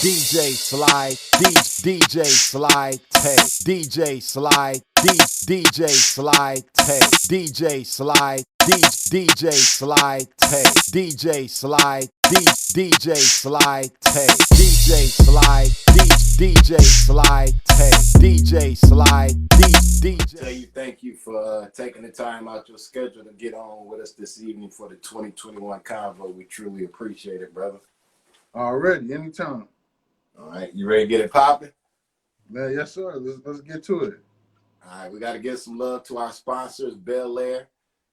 DJ Sly, DJ Sly Tay, DJ Sly, DJ Sly Tay, DJ Sly, DJ Sly Tay, DJ Sly, DJ Sly Tay, DJ Sly, DJ Sly Tay, DJ Sly, DJ. Tell you thank you for taking the time out your schedule to get on with us this evening for the 2021 convo. We truly appreciate it, brother. Already, anytime. All right, you ready to get it popping? Man, yes, sir. Let's get to it. All right, we got to give some love to our sponsors, Bel Air.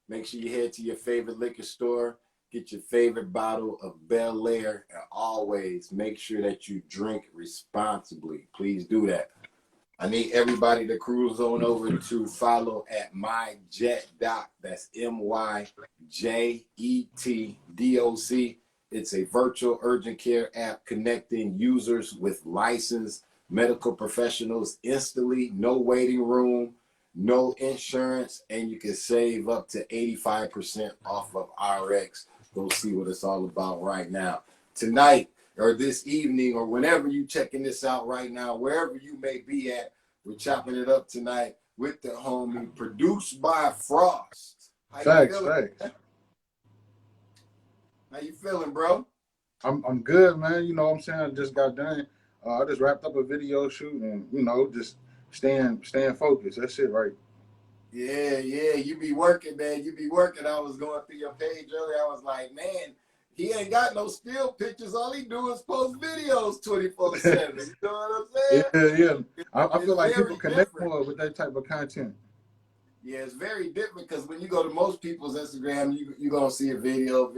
Make sure you head to your favorite liquor store, get your favorite bottle of Bel Air, and always make sure that you drink responsibly. Please do that. I need everybody to cruise on over to follow at MyJetDoc. That's MyJetDoc. It's a virtual urgent care app connecting users with licensed medical professionals instantly. No waiting room, no insurance, and you can save up to 85% off of RX. Go see what it's all about right now. Tonight, or this evening, or whenever you checking this out right now, wherever you may be at, we're chopping it up tonight with the homie, produced by Frost. Thanks. How you feeling, bro? I'm good, man. You know what I'm saying? I just got done. I just wrapped up a video shoot and, just staying focused. That's it, right? Yeah. You be working, man. You be working. I was going through your page earlier. I was like, man, he ain't got no still pictures. All he do is post videos 24/7. You know what I'm saying? Yeah. I feel like people connect more with that type of content. Yeah, it's very different because when you go to most people's Instagram, you're going to see a video,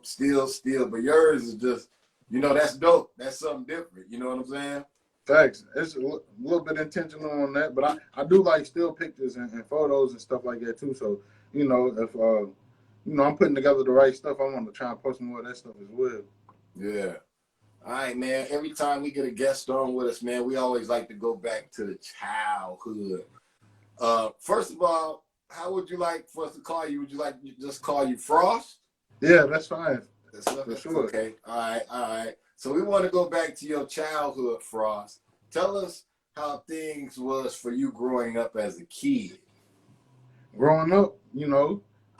still. But yours is just, that's dope. That's something different. You know what I'm saying? Thanks. It's a little bit intentional on that. But I do like still pictures and photos and stuff like that, too. So, if, I'm putting together the right stuff, I want to try and post more of that stuff as well. Yeah. All right, man. Every time we get a guest on with us, man, we always like to go back to the childhood. First of all, how would you like for us to call you? Would you like to just call you Frost? Yeah, that's fine. For sure. Okay. All right. So we want to go back to your childhood, Frost. Tell us how things was for you growing up as a kid. Growing up,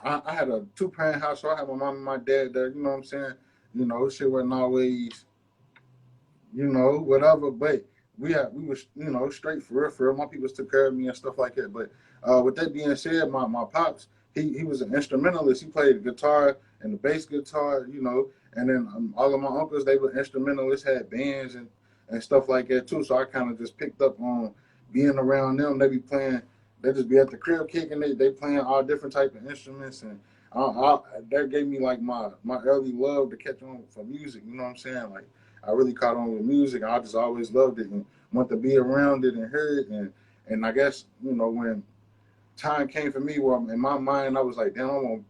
I had a 2-parent house, so I had my mom and my dad there. You know what I'm saying? Shit wasn't always, whatever, but we were, straight for real. My people took care of me and stuff like that. But with that being said, my pops, he was an instrumentalist. He played the guitar and the bass guitar, and then all of my uncles, they were instrumentalists, had bands and stuff like that too. So I kind of just picked up on being around them. They be playing, they just be at the crib kicking it. They playing all different type of instruments, and that gave me like my early love to catch on for music. You know what I'm saying? Like, I really caught on with music. I just always loved it and wanted to be around it and hear it. And I guess, when time came for me, where in my mind, I was like, damn,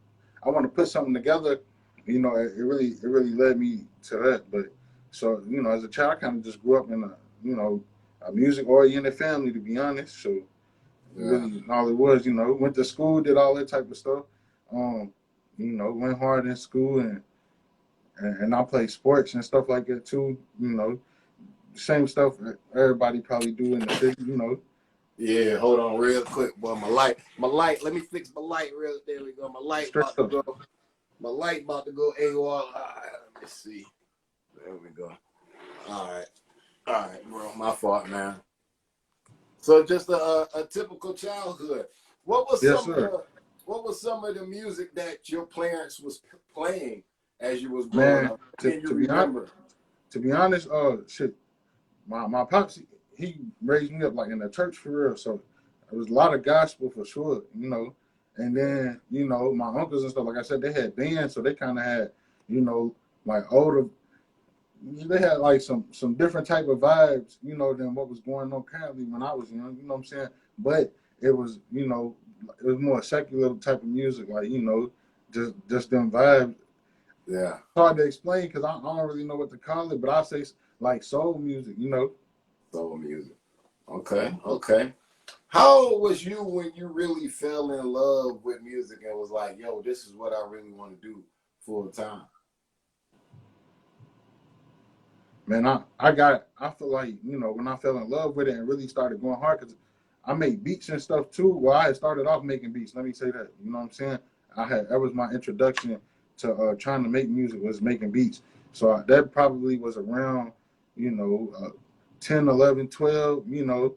I want to put something together. It really led me to that. But so, as a child, I kind of just grew up in a music-oriented family, to be honest. So really all it was, went to school, did all that type of stuff. Went hard in school and I play sports and stuff like that too. Same stuff everybody probably do in the city. Yeah, hold on real quick, boy. My light. Let me fix my light real. There we go. My light about to go. My light about to go AWOL. Let me see. There we go. All right, bro. My fault, man. So just a typical childhood. What was some of the music that your parents was playing as you was growing up? Can you remember? To be honest, shit, my pops, he raised me up like in the church for real. So there was a lot of gospel for sure, And then, my uncles and stuff, like I said, they had bands, so they kind of had, like older, they had like some different type of vibes, than what was going on currently when I was young, you know what I'm saying? But it was, it was more secular type of music, like, just them vibes. Yeah. It's hard to explain because I don't really know what to call it, but I say like soul music, Soul music. Okay. How old was you when you really fell in love with music and was like, yo, this is what I really want to do full time? Man, I feel like, you know, when I fell in love with it and really started going hard, because I made beats and stuff too. Well, I had started off making beats. Let me say that. You know what I'm saying? That was my introduction to trying to make music, was making beats. So that probably was around, you know, 10, 11, 12. You know,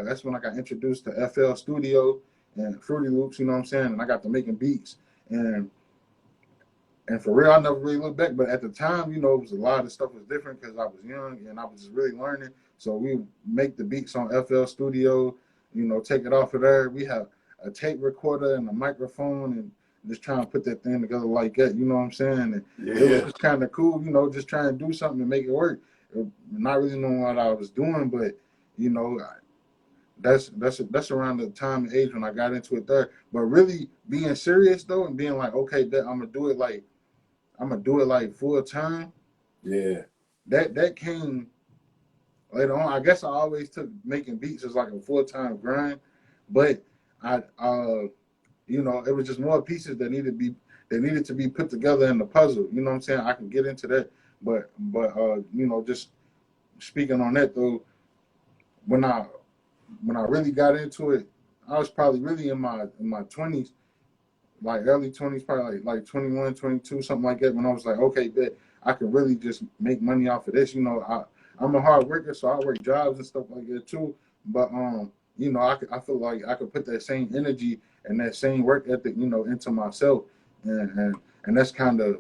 that's when I got introduced to FL Studio and Fruity Loops. You know what I'm saying? And I got to making beats. And for real, I never really looked back. But at the time, you know, it was a lot of stuff was different because I was young and I was just really learning. So we make the beats on FL Studio, you know, take it off of there. We have a tape recorder and a microphone and just trying to put that thing together like that. You know what I'm saying? And it was Yeah. just kind of cool, you know, just trying to do something to make it work. Not really knowing what I was doing, but you know, that's around the time and age when I got into it there. But really being serious though and being like, okay, I'm gonna do it like full time. Yeah. That came later on. I guess I always took making beats as like a full time grind, but I you know, it was just more pieces that needed to be put together in the puzzle. You know what I'm saying? I can get into that, but you know, just speaking on that though, when I when I really got into it, I was probably really in my 20s, like early 20s, probably like 21, 22, something like that, when I was like, okay, bet I can really just make money off of this. You know, I'm a hard worker, so I work jobs and stuff like that too. But you know, I feel like I could put that same energy and that same work ethic, you know, into myself, and that's kind of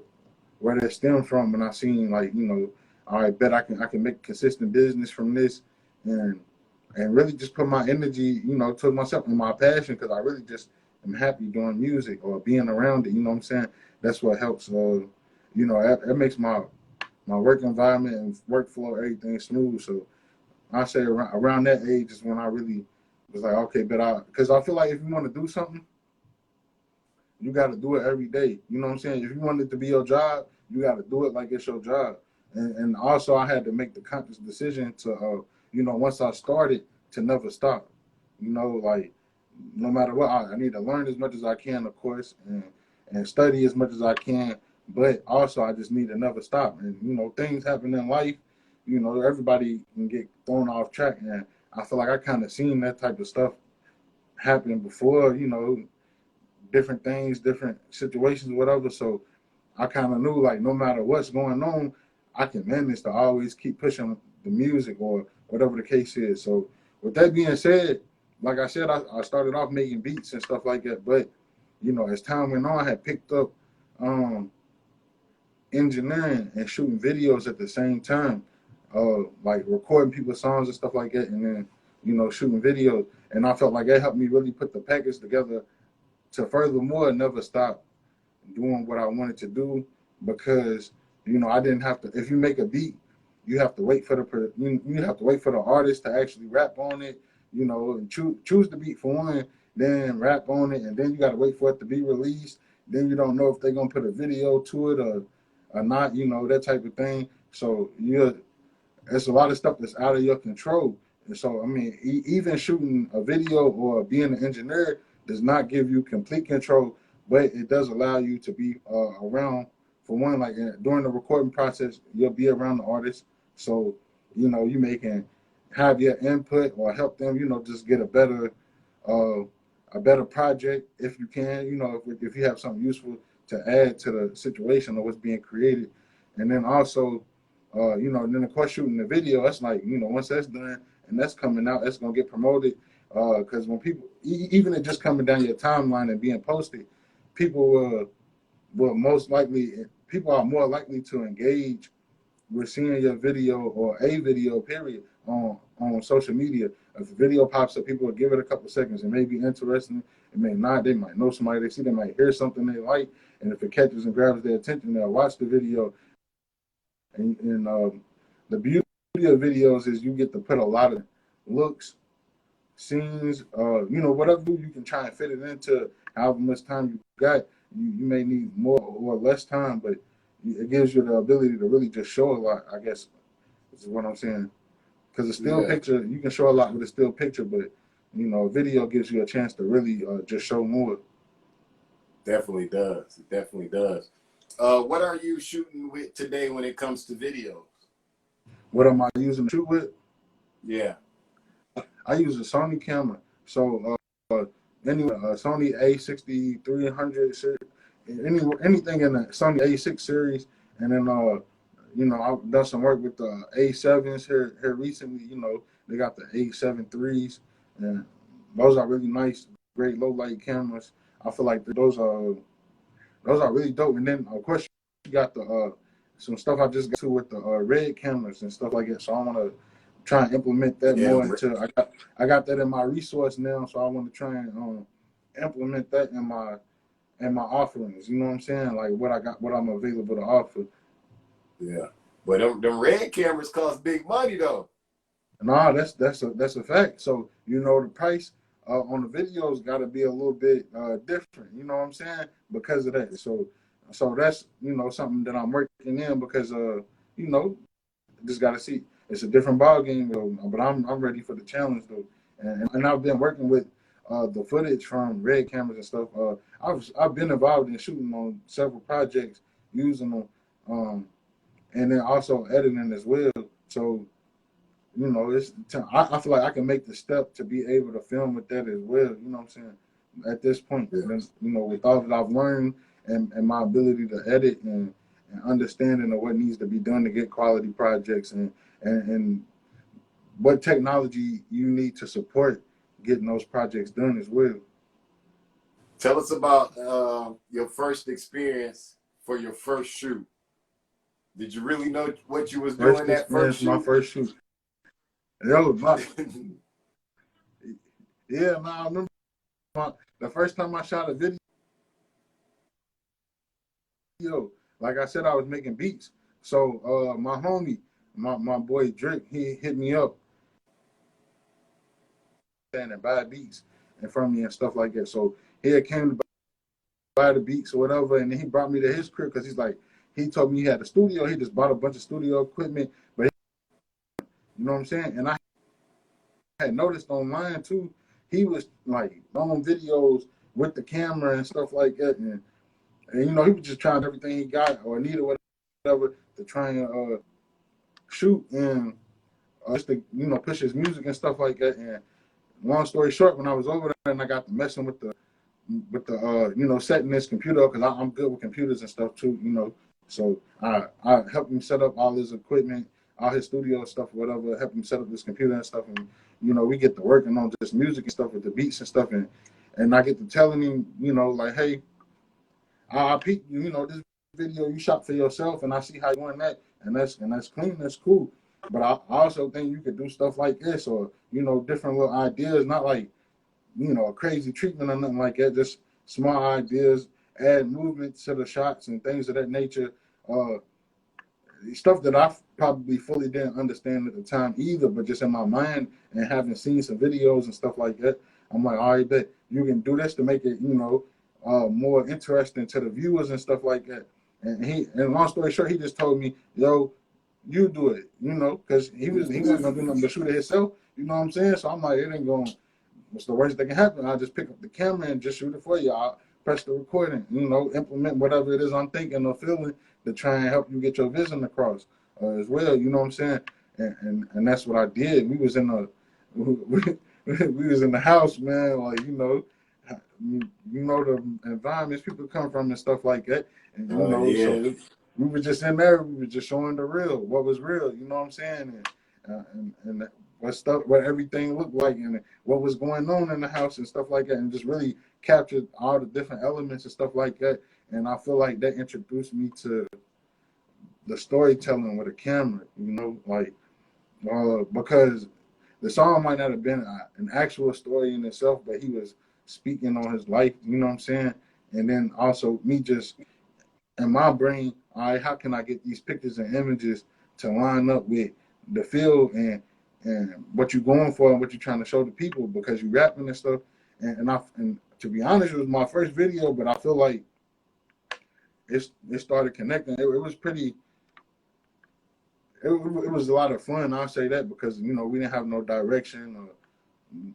where that stemmed from. And I seen like, you know, all right, bet I can make consistent business from this, and really just put my energy, you know, to myself and my passion, because I really just am happy doing music or being around it. You know what I'm saying? That's what helps. You know, that makes my work environment and workflow, everything smooth. So I say around that age is when I really was like, okay, because I feel like if you want to do something, you got to do it every day. You know what I'm saying? If you want it to be your job, you got to do it like it's your job. And also, I had to make the conscious decision to, you know, once I started, to never stop. You know, like no matter what, I need to learn as much as I can, of course, and study as much as I can. But also, I just need to never stop. And you know, things happen in life. You know, everybody can get thrown off track, and I feel like I kind of seen that type of stuff happen before. You know, different things, different situations, whatever. So I kind of knew like no matter what's going on, I can manage to always keep pushing the music or whatever the case is. So with that being said, like I said, I started off making beats and stuff like that. But you know, as time went on, I had picked up um, engineering and shooting videos at the same time, like recording people's songs and stuff like that, and then you know shooting videos. And I felt like that helped me really put the package together to furthermore never stop doing what I wanted to do, because you know I didn't have to. If you make a beat, you have to wait for you have to wait for the artist to actually rap on it. You know, and choose the beat for one, then rap on it, and then you got to wait for it to be released. Then you don't know if they're gonna put a video to it or not. You know, that type of thing. So there's a lot of stuff that's out of your control. And so, I mean, even shooting a video or being an engineer does not give you complete control, but it does allow you to be around. For one, like during the recording process, you'll be around the artist, so you know you can have your input or help them, you know, just get uh, a better project if you can, you know, if you have something useful to add to the situation or what's being created, and then also, you know, and then of course shooting the video, that's like, you know, once that's done and that's coming out, that's gonna get promoted. Because when people, even it just coming down your timeline and being posted, people will most likely, people are more likely to engage with seeing your video or a video period on social media. If a video pops up, people will give it a couple seconds. It may be interesting, it may not. They might know somebody they see, they might hear something they like, and if it catches and grabs their attention, they'll watch the video. And the beauty of videos is you get to put a lot of looks, scenes, you know, whatever you can try and fit it into however much time you got. You may need more or less time, but it gives you the ability to really just show a lot, I guess, is what I'm saying. Because a still Yeah. picture, you can show a lot with a still picture, but, you know, a video gives you a chance to really just show more. Definitely does. It definitely does. What are you shooting with today when it comes to videos? What am I using to shoot with? Yeah. I use a Sony camera. So anyway, Sony A6300 series, anything in the Sony A6 series, and then I've done some work with the A7s here recently. They got the A7 threes, and those are really nice, great low light cameras. I feel like those are really dope. And then of course you got the some stuff I just got to with the red cameras and stuff like that. So I want to try and implement that Yeah. more into. I got that in my resource now, so I want to try and implement that in my offerings. You know what I'm saying? Like what I'm available to offer. Yeah. But them red cameras cost big money though. Nah, that's a fact. So the price on the videos got to be a little bit different. You know what I'm saying? Because of that. So that's something that I'm working in because just got to see. It's a different ball game though. But I'm ready for the challenge though. And I've been working with the footage from red cameras and stuff. I've been involved in shooting on several projects using them, and then also editing as well. So I feel like I can make the step to be able to film with that as well. You know what I'm saying? At this point, Yeah. with all that I've learned and my ability to edit and understanding of what needs to be done to get quality projects and what technology you need to support getting those projects done as well. Tell us about your first experience for your first shoot. Did you really know what you was doing that first shoot? My first shoot. Yo, yeah, I remember the first time I shot a video. Like I said, I was making beats. So my homie, my boy Drake, he hit me up and buy beats in front of me and stuff like that. So he had came to buy the beats or whatever, and then he brought me to his crib because he told me he had a studio. He just bought a bunch of studio equipment, but you know what I'm saying? And I had noticed online too, he was like on videos with the camera and stuff like that, and he was just trying everything he got or needed, whatever, to try and shoot and just to push his music and stuff like that. And long story short, when I was over there and I got to messing with the setting this computer up, because I'm good with computers and stuff too, so I helped him set up all his equipment, all his studio stuff, whatever, help him set up this computer and stuff, and we get to working on just music and stuff with the beats and stuff, and I get to telling him, like, hey, I peep, this video you shot for yourself, and I see how you're doing that, and that's clean, that's cool. But I also think you could do stuff like this, or different little ideas, not like a crazy treatment or nothing like that, just small ideas, add movement to the shots and things of that nature. Stuff that I probably fully didn't understand at the time either, but just in my mind and having seen some videos and stuff like that, I'm like, all right, bet you can do this to make it, more interesting to the viewers and stuff like that. And long story short, he just told me, yo, you do it, because he wasn't gonna do nothing but shoot it himself. You know what I'm saying? So I'm like, it ain't going. What's the worst that can happen? I'll just pick up the camera and just shoot it for you. I'll press the recording, implement whatever it is I'm thinking or feeling to try and help you get your vision across as well. You know what I'm saying? And that's what I did. We was in the house, man. Like the environments people come from and stuff like that. And Yeah. so we were just in there. We were just showing the real, what was real. You know what I'm saying? And what everything looked like and what was going on in the house and stuff like that, and just really captured all the different elements and stuff like that. And I feel like that introduced me to the storytelling with a camera, because the song might not have been an actual story in itself, but he was speaking on his life, you know what I'm saying? And then also me just in my brain, all right, how can I get these pictures and images to line up with the feel and what you're going for and what you're trying to show the people, because you rapping and stuff. And to be honest, it was my first video, but I feel like it started connecting. It was pretty. It was a lot of fun. I'll say that, because we didn't have no direction or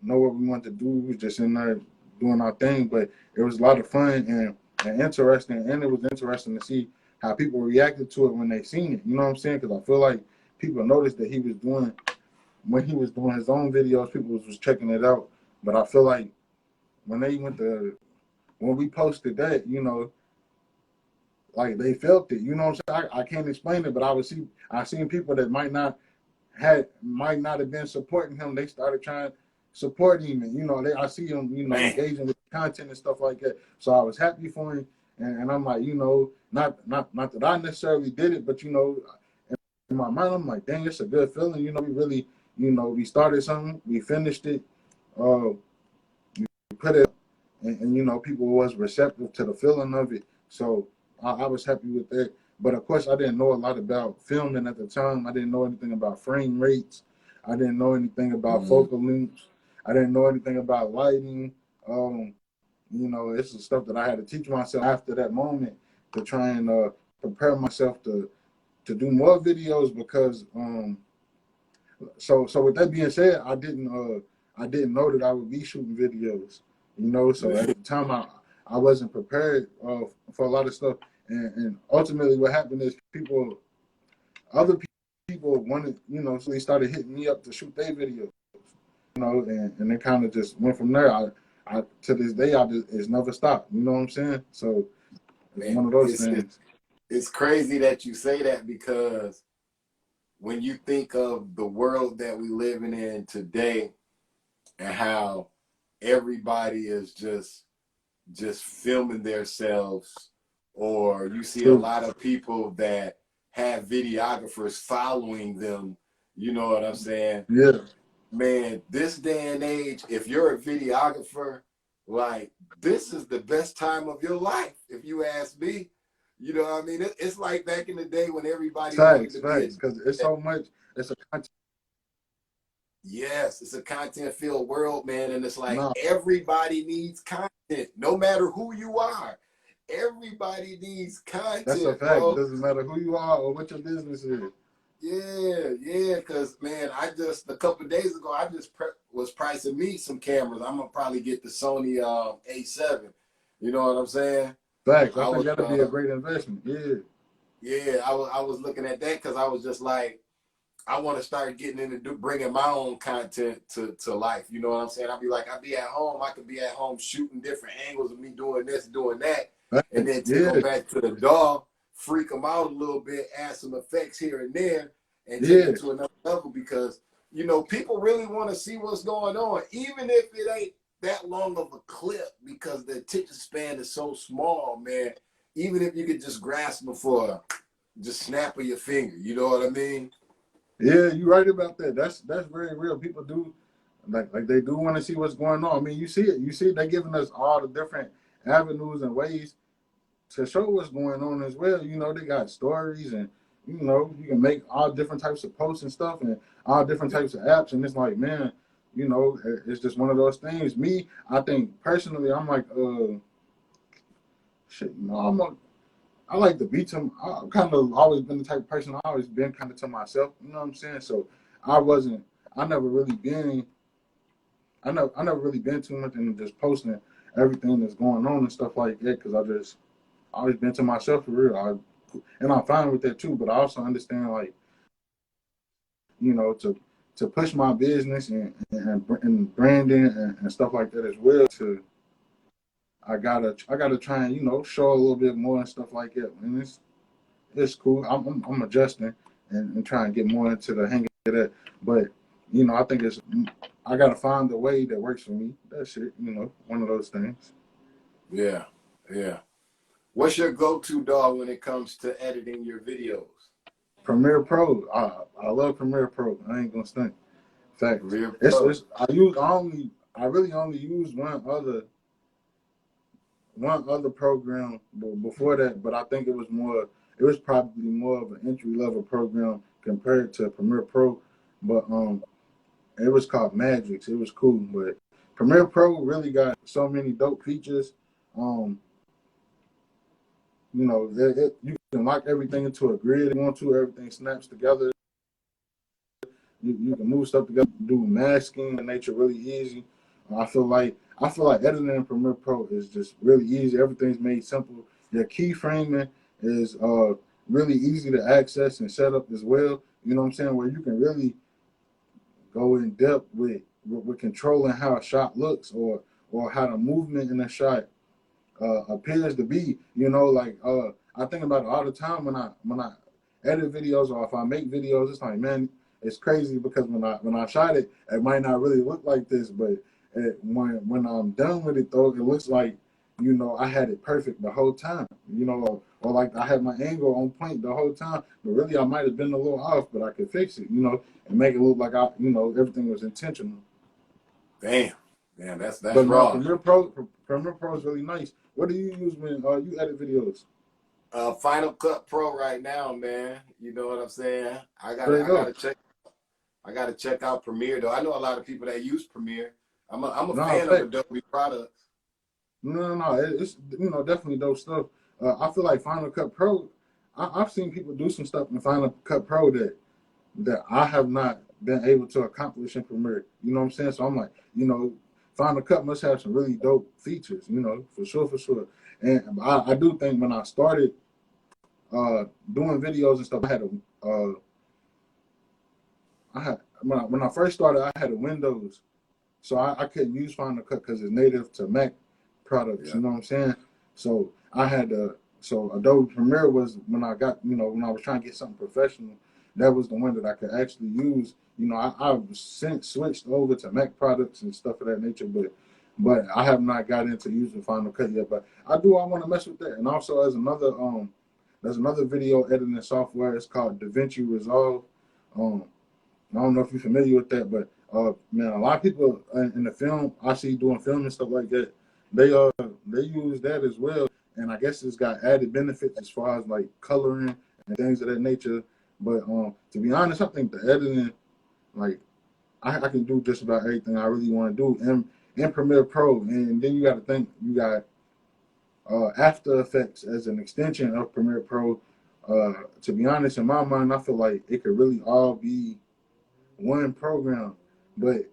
know what we wanted to do. We was just in there doing our thing, but it was a lot of fun and interesting. And it was interesting to see how people reacted to it when they seen it. You know what I'm saying? Because I feel like people noticed that he was doing when he was doing his own videos. People was checking it out, but I feel like when they when we posted that, you know, like they felt it. You know what I'm saying? I can't explain it, but I seen people that might not have been supporting him. They started trying to support him, and you know, I see him, you know, Man. engaging with content and stuff like that. So I was happy for him, and I'm like, you know, not that I necessarily did it, but you know, in my mind, I'm like, dang, it's a good feeling. You know, we really, you know, we started something, we finished it, we put it, and you know, people was receptive to the feeling of it. So I was happy with that. But of course, I didn't know a lot about filming at the time. I didn't know anything about frame rates. I didn't know anything about focal lengths. I didn't know anything about lighting. You know, it's the stuff that I had to teach myself after that moment to try and prepare myself to do more videos because so with that being said, I didn't know that I would be shooting videos, you know. So at the time, I wasn't prepared for a lot of stuff, and ultimately, what happened is other people wanted, you know, so they started hitting me up to shoot their videos, you know, and it kind of just went from there. I to this day, it's never stopped. You know what I'm saying? So it's one of those things. It's crazy that you say that because when you think of the world that we living in today and how everybody is just filming themselves, or you see a lot of people that have videographers following them, you know what I'm saying? Yeah. Man, this day and age, if you're a videographer, like, this is the best time of your life, if you ask me. You know what I mean? It's like back in the day when everybody wanted to be because it's so much. It's a content. Yes, it's a content-filled world, man, and it's like everybody needs content, no matter who you are. Everybody needs content. That's a fact. Bro. It doesn't matter who you are or what your business is. Yeah, because, man, a couple of days ago, I just was pricing me some cameras. I'm going to probably get the Sony A7. You know what I'm saying? Facts. I think that'll be a great investment. Yeah. Yeah, I was looking at that because I was just like, I want to start getting into bringing my own content to life. You know what I'm saying? I'll be at home. I could be at home shooting different angles of me doing this, doing that, and then take them back to the dog, freak them out a little bit, add some effects here and there, and take it to another level because, you know, people really want to see what's going on, even if it ain't that long of a clip because the attention span is so small, man. Even if you could just grasp them for just snap of your finger, you know what I mean? Yeah, you're right about that. That's very real. People do like they do want to see what's going on. I mean, you see it. You see they're giving us all the different avenues and ways to show what's going on as well. You know, they got stories and you know, you can make all different types of posts and stuff and all different types of apps. And it's like, man, you know, it's just one of those things. Me, I think personally, I'm like, shit, you know, I like to be to. I've kind of always been the type of person. I always been kind of to myself. You know what I'm saying? So I wasn't. I never really been. I never really been too much into just posting everything that's going on and stuff like that because I always been to myself for real. And I'm fine with that too. But I also understand like, you know, to push my business and branding and stuff like that as well. I gotta try and, you know, show a little bit more and stuff like that. And it's cool. I'm adjusting and trying to get more into the hang of that. But you know, I think I gotta find the way that works for me. That's it. You know, one of those things. Yeah. What's your go-to, dog, when it comes to editing your videos? Premiere Pro. I love Premiere Pro. I ain't gonna stunt. Fact. Premiere Pro. I really only use one other program before that, but I think it was probably more of an entry level program compared to Premiere Pro. But it was called Magix. It was cool, but Premiere Pro really got so many dope features. You know, you can lock everything into a grid if you want to. Everything snaps together. You can move stuff together, do masking and nature really easy. I feel like editing in Premiere Pro is just really easy. Everything's made simple. Your keyframing is really easy to access and set up as well. You know what I'm saying? Where you can really go in depth with controlling how a shot looks, or how the movement in a shot appears to be. You know, like I think about it all the time when I edit videos, or if I make videos. It's like, man, it's crazy because when I shot it, it might not really look like this, but when I'm done with it though, it looks like, you know, I had it perfect the whole time. You know, or like I had my angle on point the whole time, but really I might have been a little off, but I could fix it. You know, and make it look like you know, everything was intentional. Damn, damn, that's But now raw. Premiere Pro is really nice. What do you use when you edit videos? Final Cut Pro right now, man. You know what I'm saying? There you go. I gotta check out Premiere though. I know a lot of people that use Premiere. I'm a No, fan of Adobe products. no. It's, you know, definitely dope stuff. I feel like Final Cut Pro. I've seen people do some stuff in Final Cut Pro that I have not been able to accomplish in Premiere. You know what I'm saying? So I'm like, you know, Final Cut must have some really dope features. You know, for sure. And I do think when I started doing videos and stuff, I had when I first started, I had a Windows, so I couldn't use Final Cut because it's native to Mac products. Yeah. You know what I'm saying? So I had to. So Adobe Premiere was when I got, you know, when I was trying to get something professional, that was the one that I could actually use. You know, I've since switched over to Mac products and stuff of that nature, but I have not got into using Final Cut yet. But I want to mess with that. And also there's another video editing software. It's called DaVinci Resolve. Um, I don't know if you're familiar with that, but man, a lot of people in the film I see doing film and stuff like that, they use that as well, and I guess it's got added benefits as far as like coloring and things of that nature. But to be honest, I think the editing, like I can do just about everything I really want to do in Premiere Pro, and then you got to think you got After Effects as an extension of Premiere Pro. To be honest, in my mind, I feel like it could really all be one program, but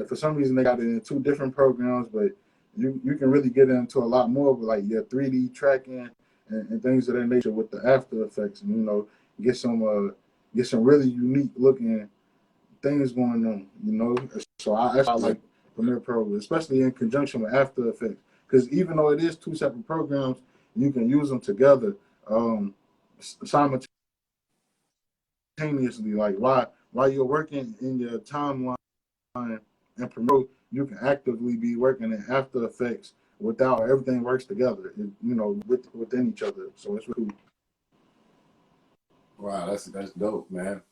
for some reason they got it in two different programs. But you can really get into a lot more with like your 3D tracking and things of that nature with the After Effects, and you know, get some really unique looking things going on. You know, so I like Premiere Pro, especially in conjunction with After Effects, because even though it is two separate programs, you can use them together simultaneously. Like while you're working in your timeline and promote, you can actively be working in After Effects without everything works together, you know, within each other. So it's really cool. Wow, that's dope, man.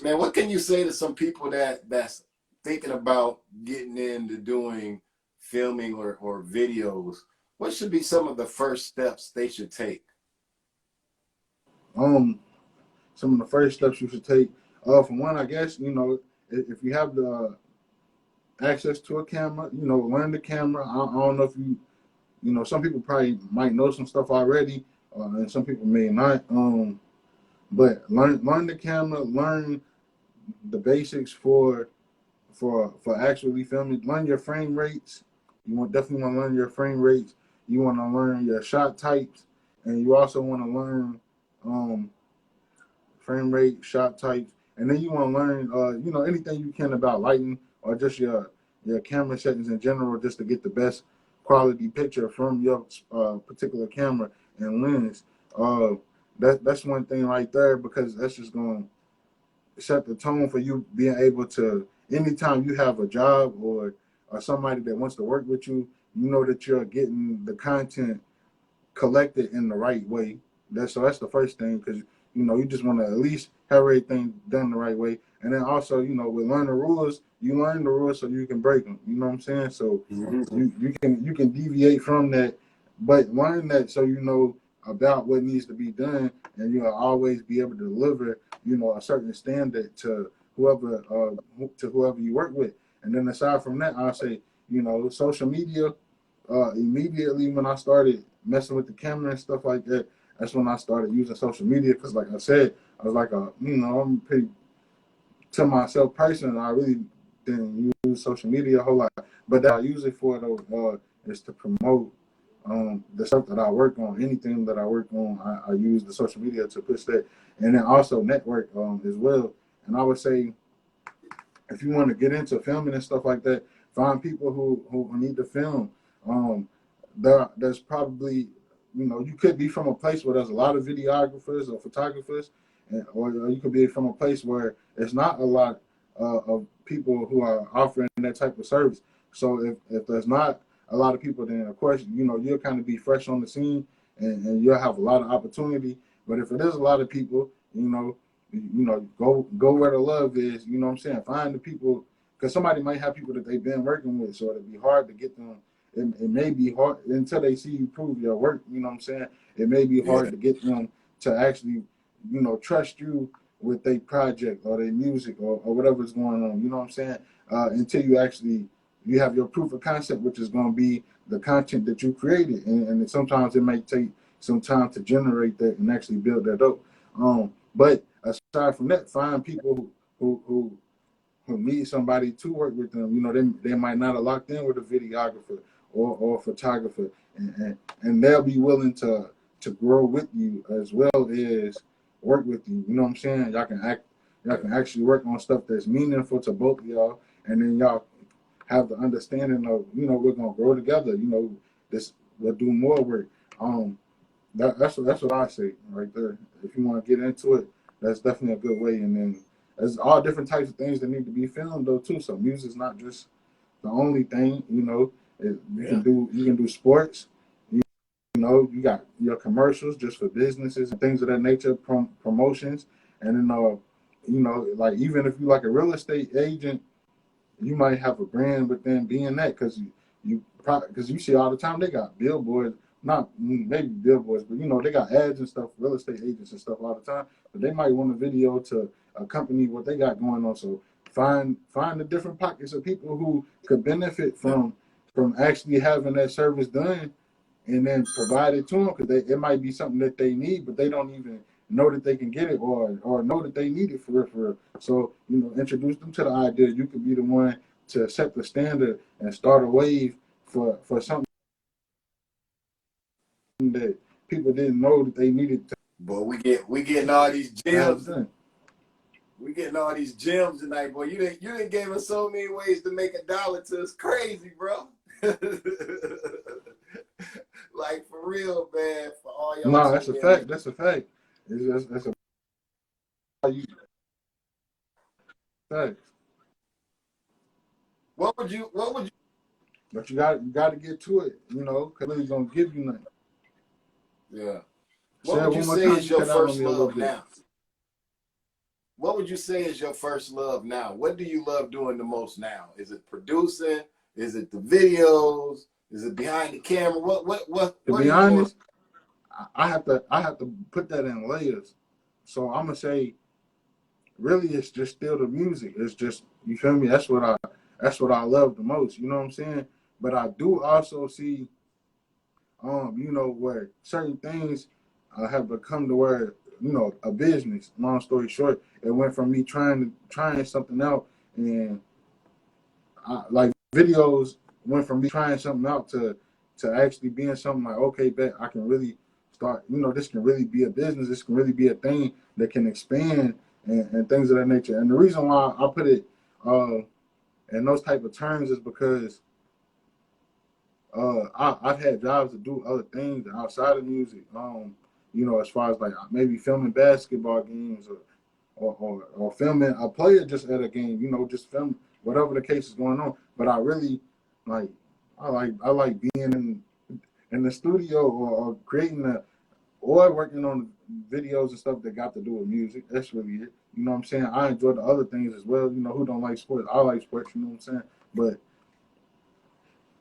Man, what can you say to some people that's thinking about getting into doing filming or videos? What should be some of the first steps they should take? Some of the first steps you should take. For one, I guess, you know, if you have the access to a camera, you know, learn the camera. I don't know if you know, some people probably might know some stuff already, and some people may not. But learn the camera, learn the basics for actually filming. Learn your frame rates. Definitely want to learn your frame rates. You want to learn your shot types, and you also want to learn um, frame rate, shot types, and then you want to learn, you know, anything you can about lighting or just your camera settings in general, just to get the best quality picture from your particular camera and lens. Uh, that's one thing right there, because that's just going to set the tone for you being able to, anytime you have a job or somebody that wants to work with you, you know that you're getting the content collected in the right way. That's the first thing, because you know you just want to at least have everything done the right way. And then also, you know, with learn the rules, you learn the rules so you can break them. You know what I'm saying? So Mm-hmm. you can deviate from that, but learn that so you know about what needs to be done, and you'll always be able to deliver, you know, a certain standard to whoever you work with. And then aside from that, I'll say, you know, social media. Immediately when I started messing with the camera and stuff like that, that's when I started using social media, because, like I said, I was like, you know, I'm pretty to myself person. I really didn't use social media a whole lot, but that I use it for though is to promote the stuff that I work on, anything that I work on, I use the social media to push that, and then also network as well. And I would say, if you want to get into filming and stuff like that, find people who need to film. Um, there's probably, you could be from a place where there's a lot of videographers or photographers, or you could be from a place where it's not a lot of people who are offering that type of service. So if there's not a lot of people, then of course, you'll kind of be fresh on the scene, and you'll have a lot of opportunity. But if it is a lot of people, go where the love is. You know what I'm saying? Find the people, because somebody might have people that they've been working with, so it'd be hard to get them. It may be hard until they see you prove your work. You know what I'm saying? It may be Yeah. hard to get them to actually, trust you with their project or their music or whatever's going on. You know what I'm saying? Until you have your proof of concept, which is going to be the content that you created, and sometimes it may take some time to generate that and actually build that up. But aside from that, find people who need somebody to work with them. They might not have locked in with a videographer or a photographer, and they'll be willing to grow with you as well as work with you. You know what I'm saying? Y'all can actually work on stuff that's meaningful to both of y'all, and then y'all have the understanding of, we're gonna grow together. This we'll do more work. That's what I say right there. If you want to get into it, that's definitely a good way. And then there's all different types of things that need to be filmed though too. So music's not just the only thing. You can do sports. You got your commercials just for businesses and things of that nature, promotions, and then like even if you like a real estate agent, you might have a brand within being that, because because you see all the time they got billboards, not maybe billboards, but they got ads and stuff, real estate agents and stuff all the time. But they might want a video to accompany what they got going on. So find the different pockets of people who could benefit from actually having that service done, and then provide it to them, because it might be something that they need, but they don't even know that they can get it, or know that they need it for real. So introduce them to the idea. You could be the one to set the standard and start a wave for something that people didn't know that they needed to But we getting all these have gems. done. We getting all these gems tonight, boy. You didn't gave us so many ways to make $1 to us. Crazy, bro. Like for real, man. For all y'all No, that's a tuning in. fact. That's a fact. It's just that's a fact. What would you But you got to get to it, because it's gonna give you nothing. Yeah. Say What it would you one more say time. is You your cut out on first me a little love bit. now? What would you say is your first love now? What do you love doing the most now? Is it producing? Is it the videos? Is it behind the camera? What To are be you more? honest, I have to put that in layers. So I'm gonna say, really, it's just still the music. It's just, you feel me. That's what I love the most. You know what I'm saying? But I do also see, where certain things have become to where, a business. Long story short, it went from me trying something out, and like videos went from me trying something out to actually being something like, okay, bet I can really start. This can really be a business. This can really be a thing that can expand, and things of that nature. And the reason why I put it in those type of terms is because I've had jobs to do other things outside of music. As far as like maybe filming basketball games, or filming a player just at a game. Just film whatever the case is going on. But I really like I like being in the studio, or creating or working on videos and stuff that got to do with music. That's really it. You know what I'm saying? I enjoy the other things as well. Who don't like sports? I like sports. You know what I'm saying? But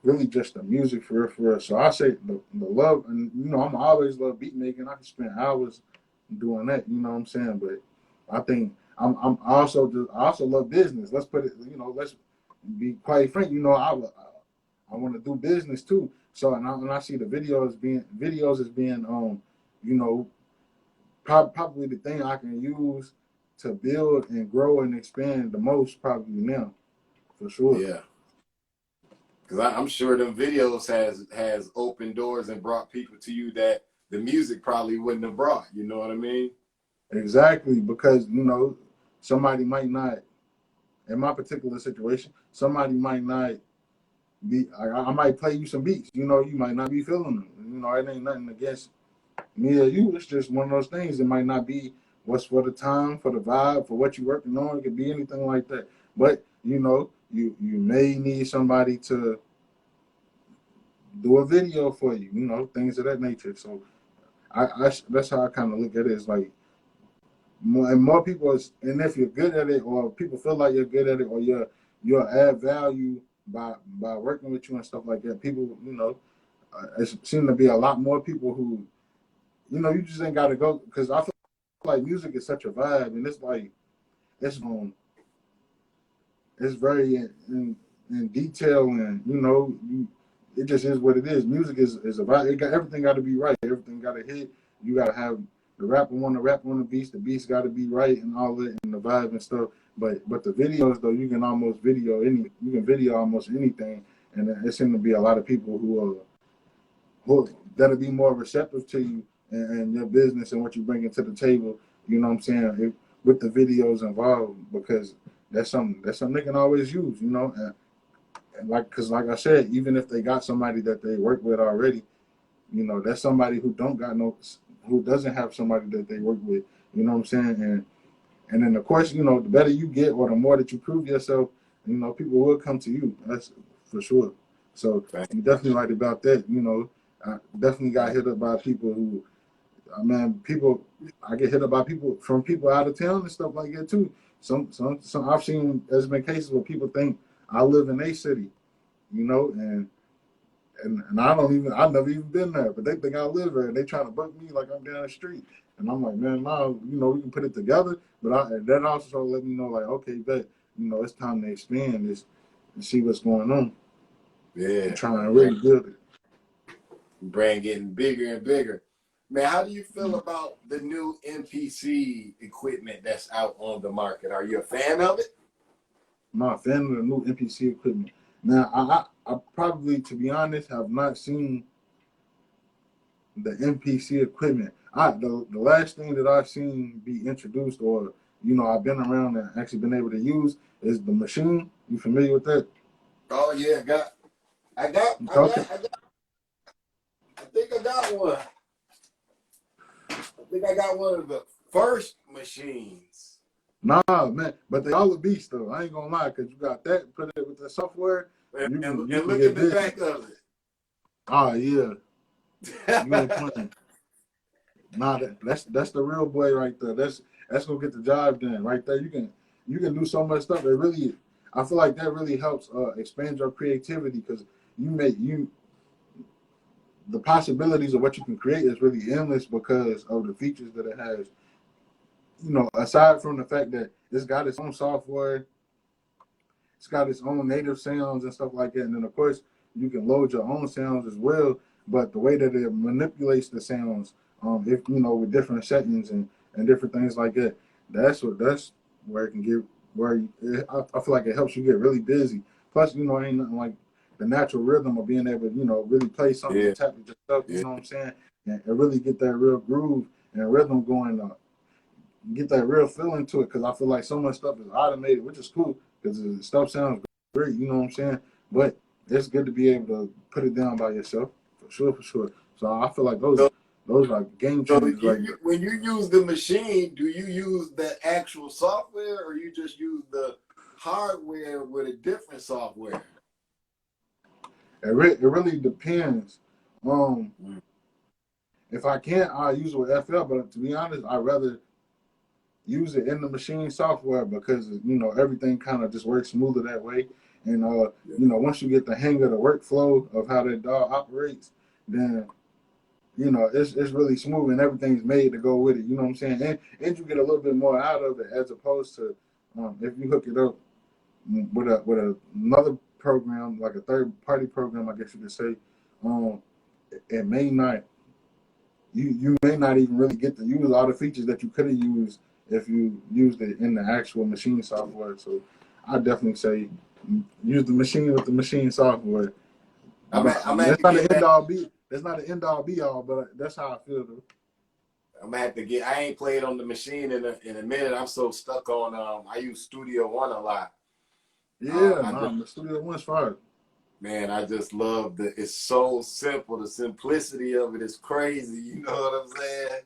really just the music for real, for real. So I say the love, and I'm always love beat making. I can spend hours doing that. You know what I'm saying? But I think I also love business. Let's put it. Let's be quite frank. I want to do business too. So and I see the videos as being you know probably the thing I can use to build and grow and expand the most, probably now, for sure. Yeah. Because I'm sure them videos has opened doors and brought people to you that the music probably wouldn't have brought. You know what I mean? Exactly, because somebody might not, in my particular situation, somebody might not be. I might play you some beats. You might not be feeling them. It ain't nothing against me or you. It's just one of those things. It might not be what's for the time, for the vibe, for what you're working on. It could be anything like that. But you may need somebody to do a video for you. Things of that nature. So I that's how I kind of look at it. It's like more people, and if you're good at it, or people feel like you're good at it, or you'll add value by working with you and stuff like that. People, it seems to be a lot more people who, you just ain't got to go, because I feel like music is such a vibe, and it's like it's very in detail, and it just is what it is. Music is a vibe. Everything got to be right. Everything got to hit. You got to have the rapper want to rap on the beats. The beats got to be right and all that, and the vibe and stuff. But the videos though, you can video almost anything, and it seems to be a lot of people who that'll be more receptive to you and your business and what you bring to the table. You know what I'm saying? With the videos involved, because that's something they can always use. And because like I said, even if they got somebody that they work with already, that's somebody who doesn't have somebody that they work with. You know what I'm saying? And then of course, the better you get, or the more that you prove yourself, people will come to you. That's for sure. So you definitely right about that. I definitely got hit up by people who, I get hit up by people out of town and stuff like that too. Some I've seen, there's been cases where people think I live in a city, and I've never even been there, but they think I live there, and they trying to book me like I'm down the street, and I'm like, man, no, we can put it together, but that also let me know, like, okay, bet, it's time to expand this and see what's going on. Yeah, and trying to really build it. Brand getting bigger and bigger. Man, how do you feel about the new MPC equipment that's out on the market? Are you a fan of it? I'm not a fan of the new MPC equipment. Now, I probably, to be honest, have not seen the MPC equipment. The last thing that I've seen be introduced, or I've been around and actually been able to use, is the machine. You familiar with that? Oh yeah, I think I got one. I think I got one of the first machines. Nah, man, but they all a beast though. I ain't gonna lie, because you got that, put it with the software, And you look at the back of it. Ah, yeah. You ain't playing. Nah, that's the real boy right there. That's gonna get the job done right there. You can do so much stuff. I feel like that really helps expand your creativity, because the possibilities of what you can create is really endless because of the features that it has. Aside from the fact that it's got its own software, it's got its own native sounds and stuff like that. And then of course you can load your own sounds as well. But the way that it manipulates the sounds, if with different settings and different things like that, that's where it can get I feel like it helps you get really busy. Plus, ain't nothing like the natural rhythm of being able to, really play something and tap with yourself, you know what I'm saying? And really get that real groove and rhythm going, get that real feeling to it, because I feel like so much stuff is automated, which is cool because the stuff sounds great, you know what I'm saying? But it's good to be able to put it down by yourself, for sure. So I feel like those are game changers. When you use the machine, do you use the actual software, or you just use the hardware with a different software? It really depends. If I can, I'll use it with FL, but to be honest, I'd rather use it in the machine software, because everything kind of just works smoother that way. And once you get the hang of the workflow of how that dog operates, then it's really smooth, and everything's made to go with it. You know what I'm saying? And you get a little bit more out of it, as opposed to if you hook it up with another program, like a third party program, I guess you could say. It may not. You may not even really get to use all the features that you could have used if you used it in the actual machine software. So I definitely say use the machine with the machine software. I'm But gonna have that's to not get an end back. all be. That's not an end all be all. But that's how I feel though. I'm gonna have to get. I ain't played on the machine in a minute. I'm so stuck on. I use Studio One a lot. Yeah, I nah, just, the Studio One's fire. man, I just love the. It's so simple. The simplicity of it is crazy. You know what I'm saying?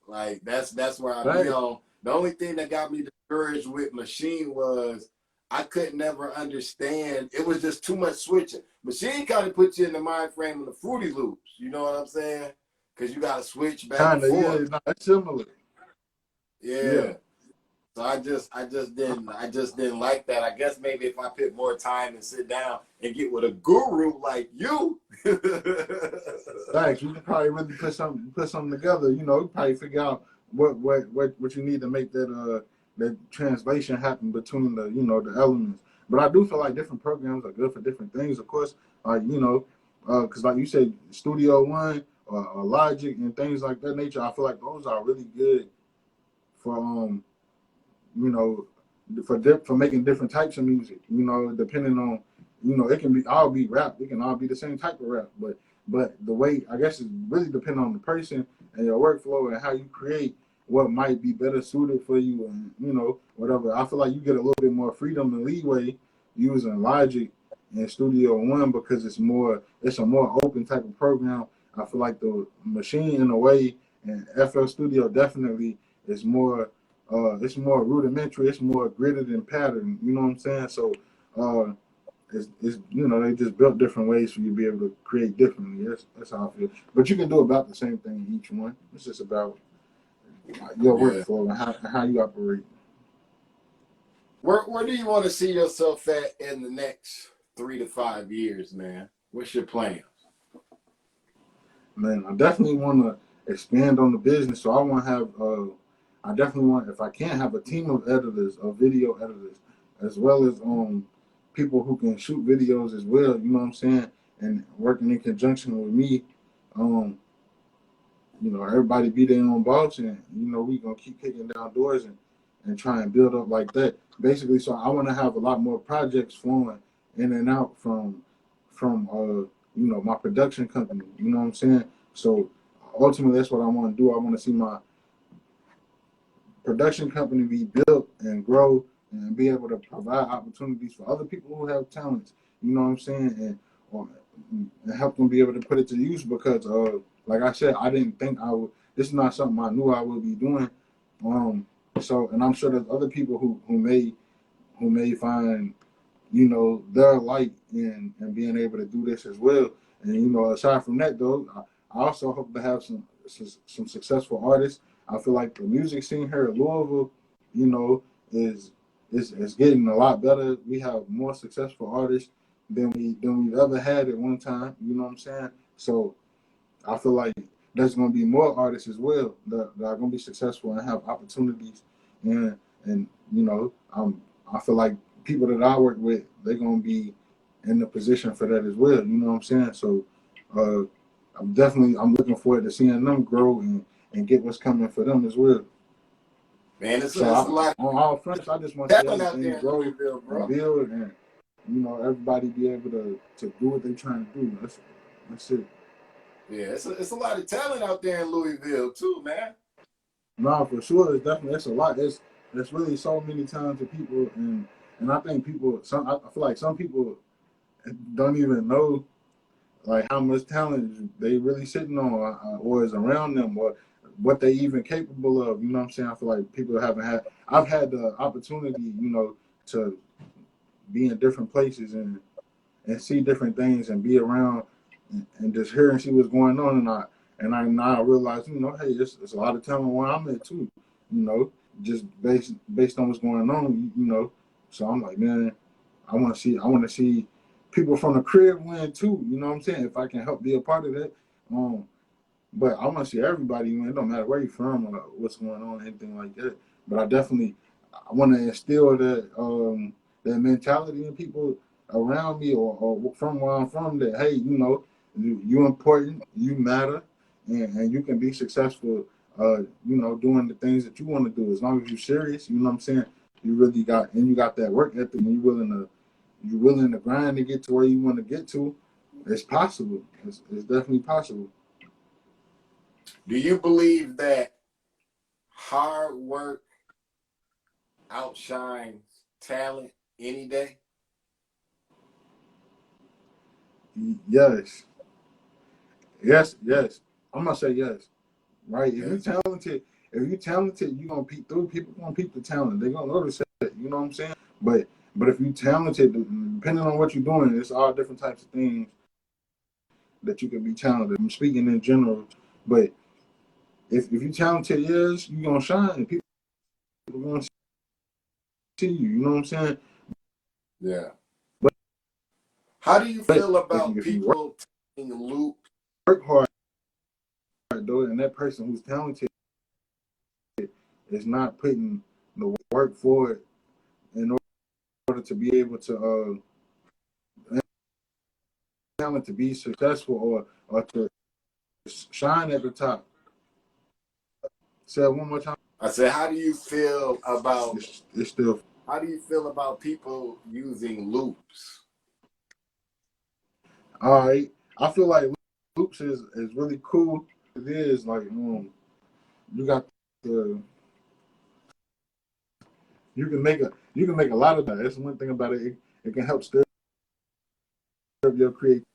Like that's where I be Right. on. The only thing that got me discouraged with machine was I could never understand. It was just too much switching. Machine kind of puts you in the mind frame of the Fruity Loops. You know what I'm saying? Because you got to switch back and Kinda, yeah. forth. Nah, it's similar. Yeah. Yeah. So I just didn't like that. I guess maybe if I put more time and sit down and get with a guru like you. Thanks. We can probably really put something together. You know, probably figure out what you need to make that translation happen between the the elements. But I do feel like different programs are good for different things. Of course, like because like you said, Studio One or Logic and things like that nature. I feel like those are really good for you know, for making different types of music. You know, depending on, it can be all be rap. It can all be the same type of rap, but the way I guess it really depends on the person and your workflow and how you create what might be better suited for you and whatever. I feel like you get a little bit more freedom and leeway using Logic and Studio One because it's a more open type of program. I feel like the machine in a way and FL Studio definitely is more it's more rudimentary, it's more gridded and patterned, you know what I'm saying? So uh it's they just built different ways for you to be able to create differently. That's how I feel. But you can do about the same thing in each one. It's just about your Yeah. workflow and how you operate. Where do you want to see yourself at in the next 3 to 5 years, man? What's your plan? Man, I definitely want to expand on the business. So I want to have, I definitely want, if I can, have a team of editors, of video editors, as well as people who can shoot videos as well. You know what I'm saying? And working in conjunction with me, um, everybody be their own boss, and we gonna keep kicking down doors and try and build up like that. Basically, so I want to have a lot more projects flowing in and out from my production company. You know what I'm saying? So ultimately, that's what I want to do. I want to see my production company be built and grow and be able to provide opportunities for other people who have talents. You know what I'm saying? And help them be able to put it to use because, like I said, I didn't think I would. This is not something I knew I would be doing. And I'm sure there's other people who may find their light in being able to do this as well. And aside from that, though, I also hope to have some successful artists. I feel like the music scene here at Louisville, you know, is is getting a lot better. We have more successful artists than we've ever had at one time. You know what I'm saying? So I feel like there's going to be more artists as well that are going to be successful and have opportunities. And I feel like people that I work with, they're going to be in the position for that as well. You know what I'm saying? So uh, I'm looking forward to seeing them grow and get what's coming for them as well. Man, So it's a lot on all fronts, I just want of to see talent out everything there in grow Louisville, and bro. build and everybody be able to do what they're trying to do. That's it. Yeah, it's a lot of talent out there in Louisville too, man. No, for sure, it's a lot. It's really so many talented people, and I think I feel like some people don't even know like how much talent they really sitting on, or is around them, or what they even capable of. You know what I'm saying? I feel like people haven't had. I've had the opportunity, to be in different places and see different things and be around and just hear and see what's going on. And I now realize, hey, it's a lot of talent where I'm at too, you know, just based on what's going on, So I'm like, man, I want to see people from the crib win too. You know what I'm saying? If I can help be a part of that. Um, but I want to see everybody win. It don't matter where you're from or what's going on, anything like that. But I want to instill that mentality in people around me or from where I'm from. That hey, you important, you matter, and you can be successful. Doing the things that you want to do as long as you're serious. You know what I'm saying? You really got that work ethic, and you're willing you're willing to grind to get to where you want to get to, it's possible. It's definitely possible. Do you believe that hard work outshines talent any day? Yes, yes. I'm gonna say yes. Right? Yes. If you talented, you gonna peep through. People gonna peep the talent. They gonna notice it. You know what I'm saying? But if you talented, depending on what you're doing, it's all different types of things that you can be talented. I'm speaking in general, but if you talented, yes, you gonna shine. People gonna see you. You know what I'm saying? Yeah. But How do you feel about if you people taking loops? work hard though, and that person who's talented is not putting the work for it in order to be able to talent to be successful or to shine at the top. Say it one more time. I said, how do you feel about It's still people using loops? all right. I feel like loops is really cool. It is like you got the you can make a lot of that. That's one thing about it. It can help stir up your creativity.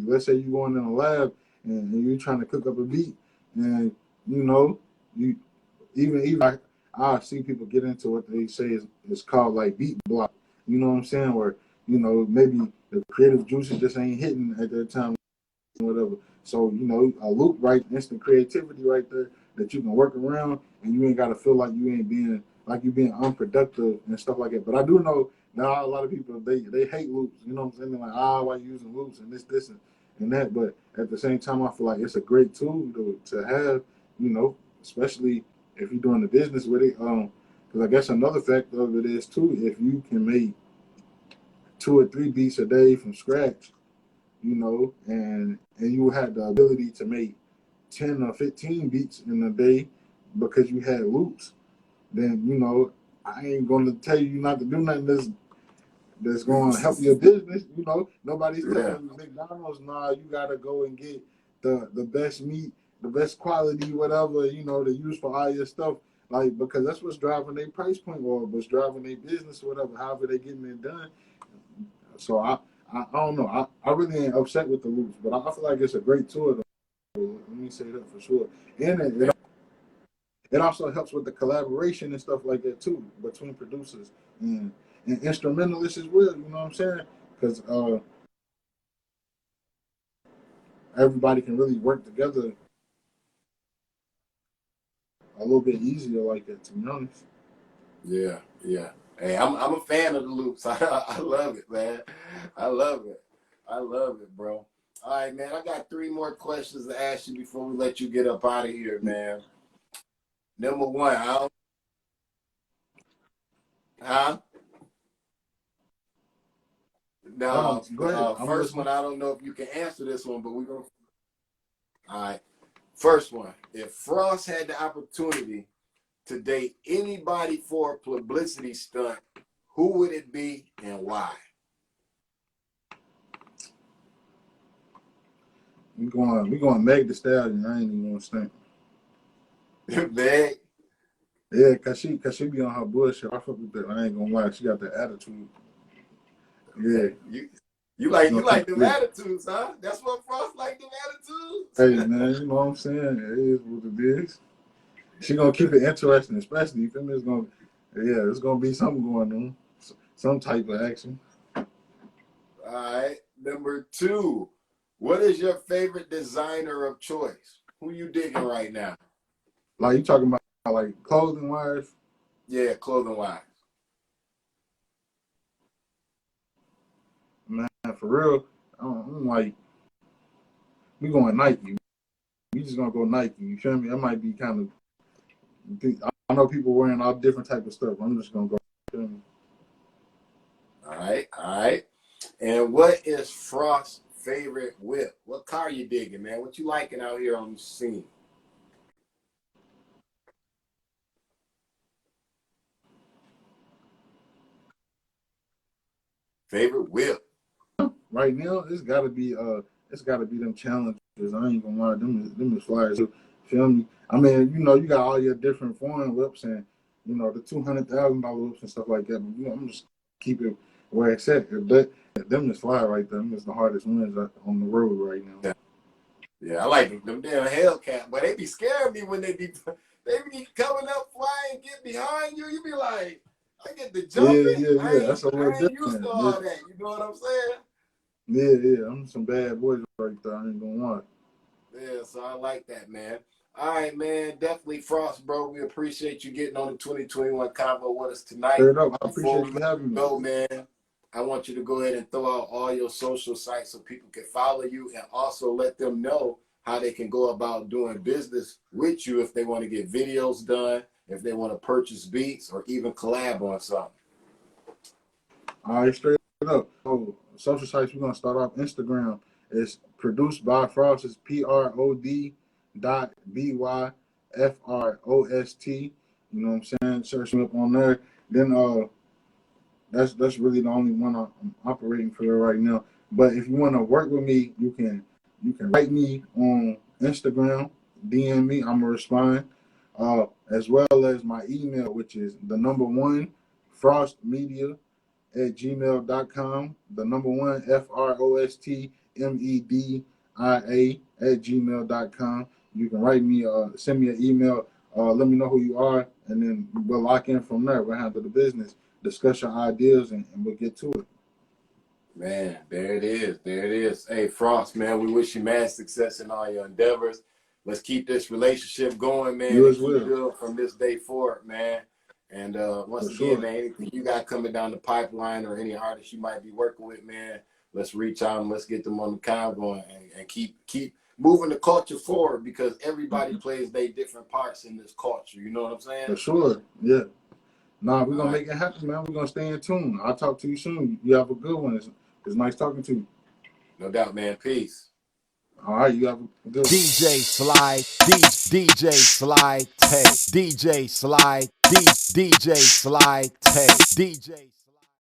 Let's say you're going in a lab and you're trying to cook up a beat, and you know you even I see people get into what they say is called like beat block. You know what I'm saying? Where maybe the creative juices just ain't hitting at that time, whatever. So a loop, right, instant creativity right there that you can work around, and you ain't got to feel like you ain't being like you being unproductive and stuff like that. But I do know now a lot of people they hate loops. You know what I'm saying? They're like, why you using loops and this and that. But at the same time, I feel like it's a great tool to have. Especially if you're doing the business with it. Because I guess another factor of it is too, if you can make 2 or 3 beats a day from scratch, and you had the ability to make 10 or 15 beats in a day because you had loops, then I ain't gonna tell you not to do nothing that's going to help your business. Nobody's Yeah. telling McDonald's, nah, you gotta go and get the best meat, the best quality, whatever, to use for all your stuff. Like, because that's what's driving their price point or what's driving their business or whatever, however they getting it done. So I don't know. I really ain't upset with the loops, but I feel like it's a great tool. Let me say that for sure. And it also helps with the collaboration and stuff like that too between producers and, and instrumentalists as well. You know what I'm saying? Because everybody can really work together a little bit easier like that. To be honest. Yeah, yeah. Hey, I'm a fan of the loops. I love it, man. I love it. I love it, bro. All right, man. I got 3 more questions to ask you before we let you get up out of here, man. Number one, huh? Now, Go ahead. I'm first listening. one, I don't know if you can answer this one, but we're gonna. All right. First one. If Frost had the opportunity to date anybody for a publicity stunt, who would it be and why? We going Meg the Stallion. I ain't even gonna stink. Meg? Yeah, cause she be on her bullshit. I fuck with that. I ain't gonna lie. She got that attitude. Yeah. Okay. You She you gonna keep like them it. attitudes, huh? That's what Frost like, them Hey attitudes. man, you know what I'm saying? It is what it is. She gonna keep it interesting, especially you feel me. It's gonna be something going on, some type of action. All right. Number two, what is your favorite designer of choice? Who you digging right now? Like you talking about like clothing wise, Yeah, clothing wise. man. For real, I'm like we going Nike. We just gonna go Nike. You feel me? I might be kind of. I know people wearing all different type of stuff. I'm just gonna go. You feel me? All right, all right. And what is Frost's favorite whip? What car you digging, man? What you liking out here on the scene? Favorite whip? Right now, it's gotta be them Challengers. I ain't gonna lie, them is flyers. Feel me? I mean, you got all your different foreign whips and the $200,000 whips and stuff like that. But I'm just keep it where it's at. Them is fly right there. Them is the hardest ones on the road right now. Yeah, I like them damn Hellcat, but they be scaring me when they be coming up flying, get behind you. You be like, I get the jumping. Yeah. That's a little I ain't used different. to all that. You know what I'm saying? Yeah. I'm some bad boys right there. I ain't gonna lie. Yeah, so I like that, man. All right, man. Definitely Frost, bro. We appreciate you getting on the 2021 Convo with us tonight. Straight up, I Before appreciate we you having me. go, man, I want you to go ahead and throw out all your social sites so people can follow you and also let them know how they can go about doing business with you if they want to get videos done, if they want to purchase beats, or even collab on something. All right, straight up. So, social sites, we're gonna start off Instagram. It's produced by Frost. It's PROD.BYFROST. You know what I'm saying? Search me up on there. Then that's really the only one I'm operating for right now. But if you want to work with me, you can write me on Instagram, DM me. I'm gonna respond. As well as my email, which is the number one frostmedia@gmail.com. The number one FROSTMEDIA@gmail.com. You can write me, send me an email, let me know who you are, and then we'll lock in from there. We'll handle the business, discuss your ideas, and we'll get to it. Man, there it is. There it is. Hey, Frost, man, we wish you mad success in all your endeavors. Let's keep this relationship going, man, You and as keep well. building from this day forward, man. And once For again, sure. man, anything you got coming down the pipeline or any artists you might be working with, man, let's reach out and let's get them on the convo and keep moving the culture forward, because everybody plays their different parts in this culture. You know what I'm saying? For sure. Yeah. Nah, we're All gonna right. make it happen, man. We're gonna stay in tune. I'll talk to you soon. You have a good one. It's nice talking to you. No doubt, man. Peace. All right, you have a good one. DJ Sly, DJ Sly Tay, DJ Sly, DJ Sly Tay, DJ.